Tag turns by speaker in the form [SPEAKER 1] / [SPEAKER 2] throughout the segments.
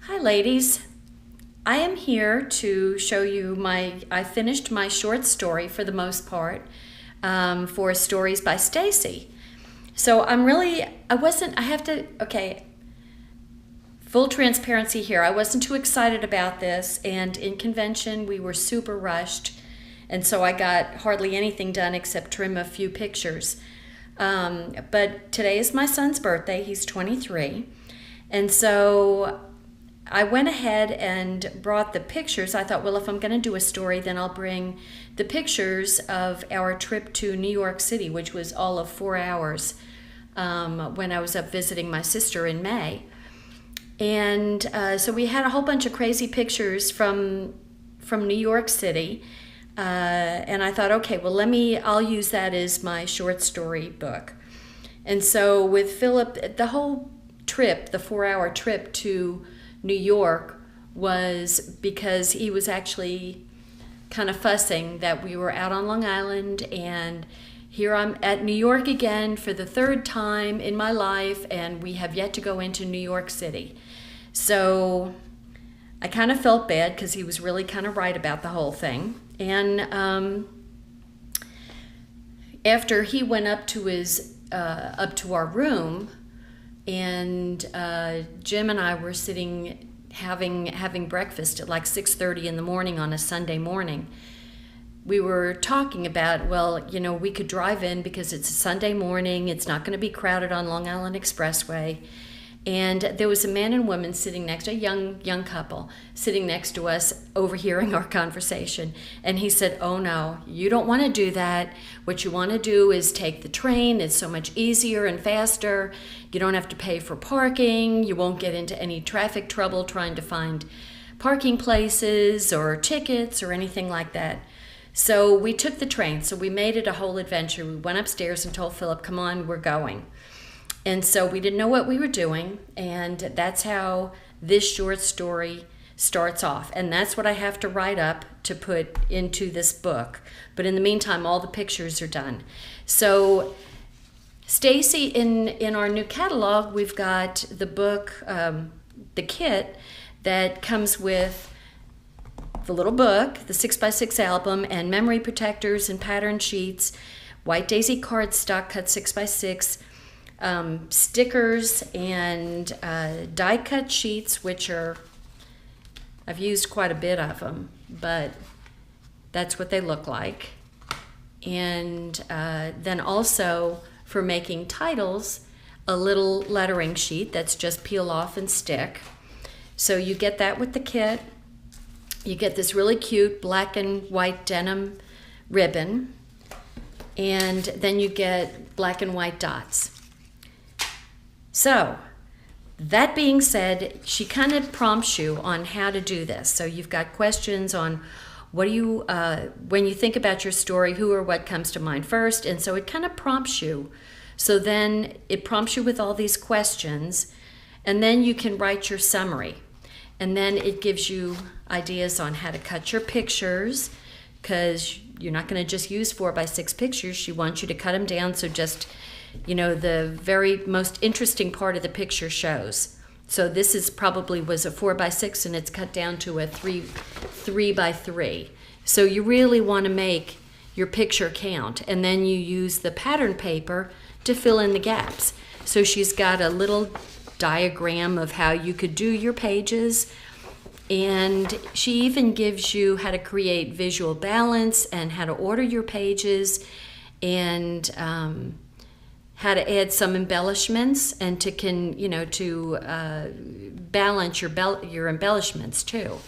[SPEAKER 1] Hi ladies, I am here to show you I finished my short story for the most part for Stories by Stacy. So full transparency here, I wasn't too excited about this, and in convention we were super rushed, and so I got hardly anything done except trim a few pictures. But today is my son's birthday, he's 23, and so I went ahead and brought the pictures. I thought, well, if I'm going to do a story, then I'll bring the pictures of our trip to New York City, which was all of 4 hours when I was up visiting my sister in May. And so we had a whole bunch of crazy pictures from New York City. And I thought, okay, well, I'll use that as my short story book. And so with Philip, the whole trip, the 4-hour trip to New York, was because he was actually kind of fussing that we were out on Long Island, and here I'm at New York again for the third time in my life, and we have yet to go into New York City. So I kind of felt bad because he was really kind of right about the whole thing. And after he went up to our room, and Jim and I were sitting having breakfast at like 6:30 in the morning on a Sunday morning. We were talking about, well, we could drive in because it's a Sunday morning, it's not going to be crowded on Long Island Expressway. And there was a man and woman sitting next, a young couple, sitting next to us, overhearing our conversation. And he said, "Oh no, you don't want to do that. What you want to do is take the train. It's so much easier and faster. You don't have to pay for parking. You won't get into any traffic trouble trying to find parking places or tickets or anything like that." So we took the train. So we made it a whole adventure. We went upstairs and told Philip, "Come on, we're going." And so we didn't know what we were doing, and that's how this short story starts off. And that's what I have to write up to put into this book. But in the meantime, all the pictures are done. So Stacy, in our new catalog, we've got the book, the kit that comes with the little book, the 6x6 album, and memory protectors and pattern sheets, white daisy cardstock cut 6x6, stickers and die cut sheets, which I've used quite a bit of them, but that's what they look like. And then also for making titles, a little lettering sheet that's just peel off and stick. So you get that with the kit. You get this really cute black and white denim ribbon, and then you get black and white dots. So, that being said, she kind of prompts you on how to do this. So you've got questions on when you think about your story, who or what comes to mind first, and so it kind of prompts you. So then it prompts you with all these questions, and then you can write your summary. And then it gives you ideas on how to cut your pictures, because you're not going to just use 4x6 pictures. She wants you to cut them down so just the very most interesting part of the picture shows. So this was a 4x6, and it's cut down to a 3x3. So you really want to make your picture count, and then you use the pattern paper to fill in the gaps. So she's got a little diagram of how you could do your pages, and she even gives you how to create visual balance and how to order your pages, and how to add some embellishments, and to balance your embellishments too.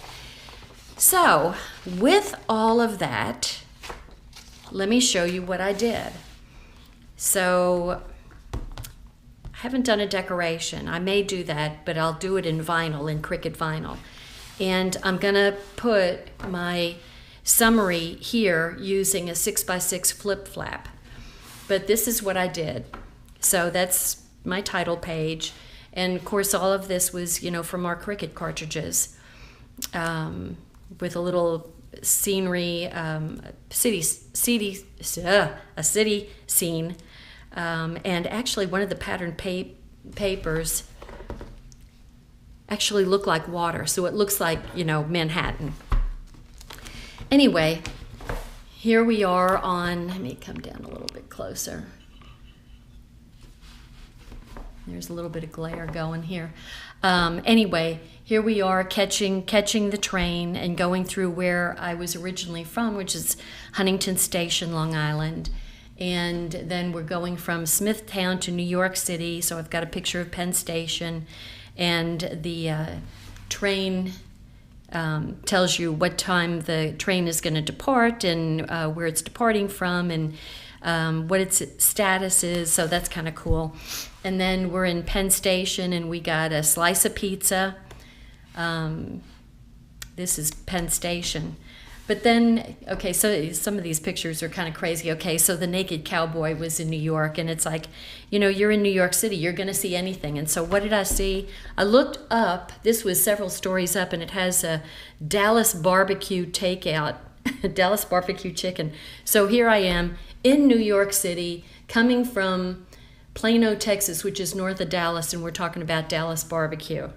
[SPEAKER 1] So with all of that, let me show you what I did. So I haven't done a decoration. I may do that, but I'll do it in vinyl, in Cricut vinyl. And I'm gonna put my summary here using a 6x6 flip flap. But this is what I did. So that's my title page. And of course, all of this was, from our Cricut cartridges, with a little scenery, a city scene. And actually one of the pattern papers actually look like water. So it looks like, you know, Manhattan. Anyway, here we are on, let me come down a little bit closer. There's a little bit of glare going here. Anyway, here we are catching the train and going through where I was originally from, which is Huntington Station, Long Island. And then we're going from Smithtown to New York City. So I've got a picture of Penn Station, and the train tells you what time the train is going to depart and where it's departing from and what its status is. So that's kind of cool. And then we're in Penn Station, and we got a slice of pizza. This is Penn Station. But then, okay, so some of these pictures are kind of crazy. Okay, so the naked cowboy was in New York, and it's like, you know, you're in New York City, you're going to see anything. And so what did I see? I looked up, this was several stories up, and it has a Dallas barbecue takeout, Dallas barbecue chicken. So here I am in New York City, coming from Plano, Texas, which is north of Dallas, and we're talking about Dallas barbecue.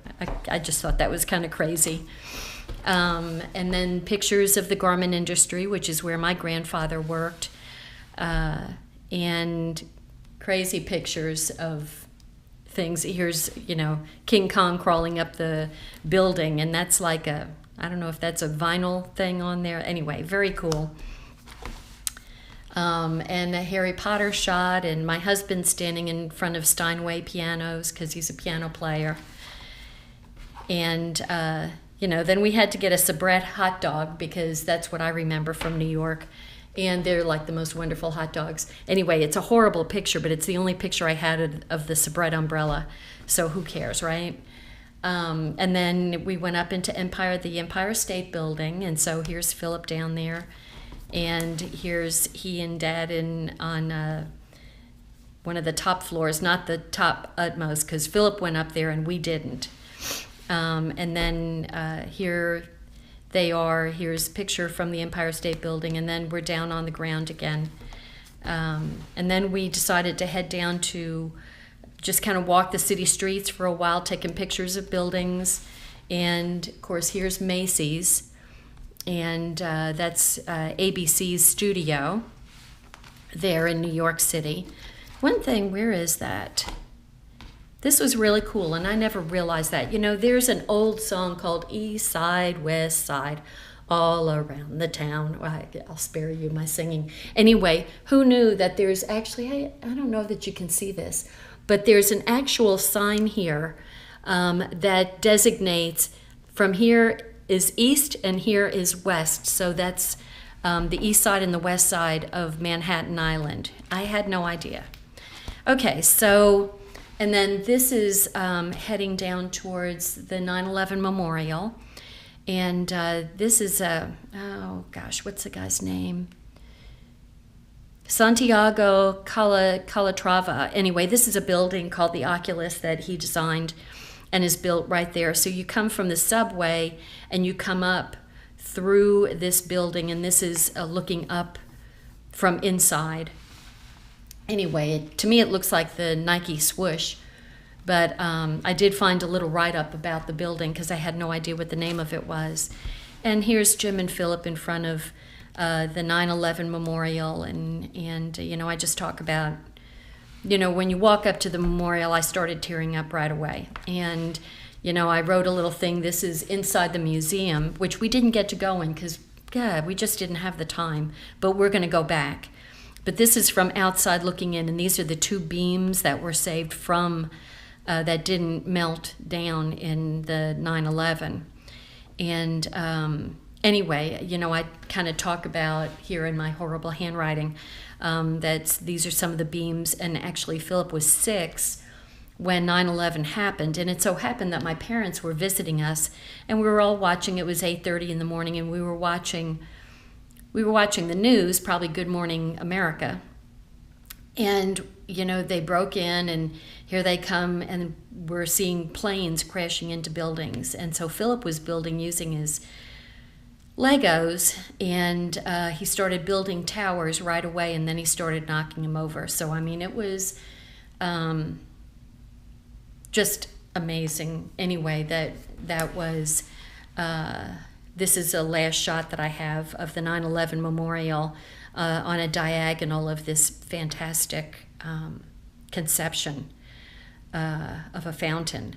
[SPEAKER 1] I just thought that was kind of crazy. And then pictures of the garment industry, which is where my grandfather worked, and crazy pictures of things. Here's, you know, King Kong crawling up the building, and that's like a, I don't know if that's a vinyl thing on there. Anyway, very cool. And a Harry Potter shot, and my husband standing in front of Steinway pianos because he's a piano player. And you know, then we had to get a soubrette hot dog because that's what I remember from New York. And they're like the most wonderful hot dogs. Anyway, it's a horrible picture, but it's the only picture I had of the soubrette umbrella. So who cares, right? And then we went up into the Empire State Building. And so here's Philip down there. And here's he and Dad on one of the top floors, not the top utmost, because Philip went up there and we didn't. And then here they are. Here's a picture from the Empire State Building, and then we're down on the ground again. And then we decided to head down to just kind of walk the city streets for a while, taking pictures of buildings. And, of course, here's Macy's, and that's ABC's studio there in New York City. One thing, where is that? This was really cool, and I never realized that. You know, there's an old song called East Side, West Side, all around the town. Well, I'll spare you my singing. Anyway, who knew that there's actually, I don't know that you can see this, but there's an actual sign here that designates from here is east and here is west. So that's the east side and the west side of Manhattan Island. I had no idea. Okay, so... And then this is heading down towards the 9/11 Memorial. And this is oh gosh, what's the guy's name? Santiago Calatrava. Anyway, this is a building called the Oculus that he designed and is built right there. So you come from the subway and you come up through this building, and this is looking up from inside. Anyway, to me it looks like the Nike swoosh, but I did find a little write-up about the building because I had no idea what the name of it was. And here's Jim and Philip in front of the 9/11 Memorial, and you know, I just talk about, you know, when you walk up to the memorial, I started tearing up right away. And, you know, I wrote a little thing, this is inside the museum, which we didn't get to go in because, God, we just didn't have the time, but we're going to go back. But this is from outside looking in, and these are the two beams that were saved from, that didn't melt down in the 9/11. And anyway, you know, I kind of talk about here in my horrible handwriting that these are some of the beams, and actually Philip was 6 when 9/11 happened, and it so happened that my parents were visiting us, and we were all watching. It was 8:30 in the morning, and we were watching the news, probably Good Morning America. And, you know, they broke in, and here they come, and we're seeing planes crashing into buildings. And so Philip was building using his Legos, and he started building towers right away, and then he started knocking them over. So, I mean, it was just amazing. Anyway, that was, this is a last shot that I have of the 9/11 memorial on a diagonal of this fantastic conception of a fountain.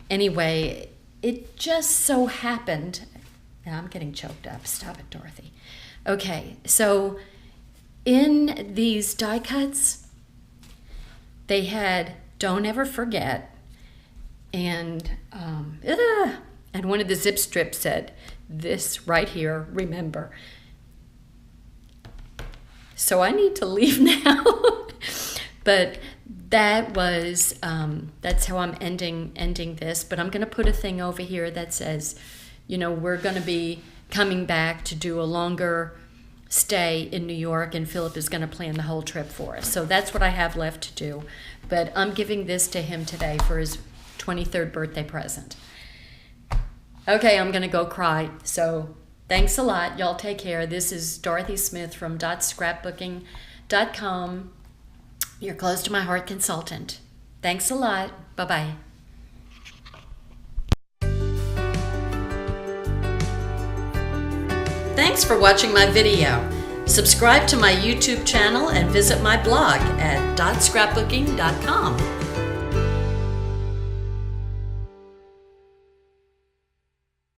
[SPEAKER 1] Anyway, it just so happened, I'm getting choked up. Stop it, Dorothy. Okay, so in these die cuts, they had "Don't Ever Forget," and one of the zip strips said, "This right here, remember." So I need to leave now. But that was, that's how I'm ending this. But I'm going to put a thing over here that says, we're going to be coming back to do a longer stay in New York, and Philip is going to plan the whole trip for us. So that's what I have left to do. But I'm giving this to him today for his 23rd birthday present. Okay, I'm going to go cry. So thanks a lot. Y'all take care. This is Dorothy Smith from .scrapbooking.com, your close to my heart consultant. Thanks a lot. Bye-bye. Thanks for watching my video. Subscribe to my YouTube channel and visit my blog at .scrapbooking.com.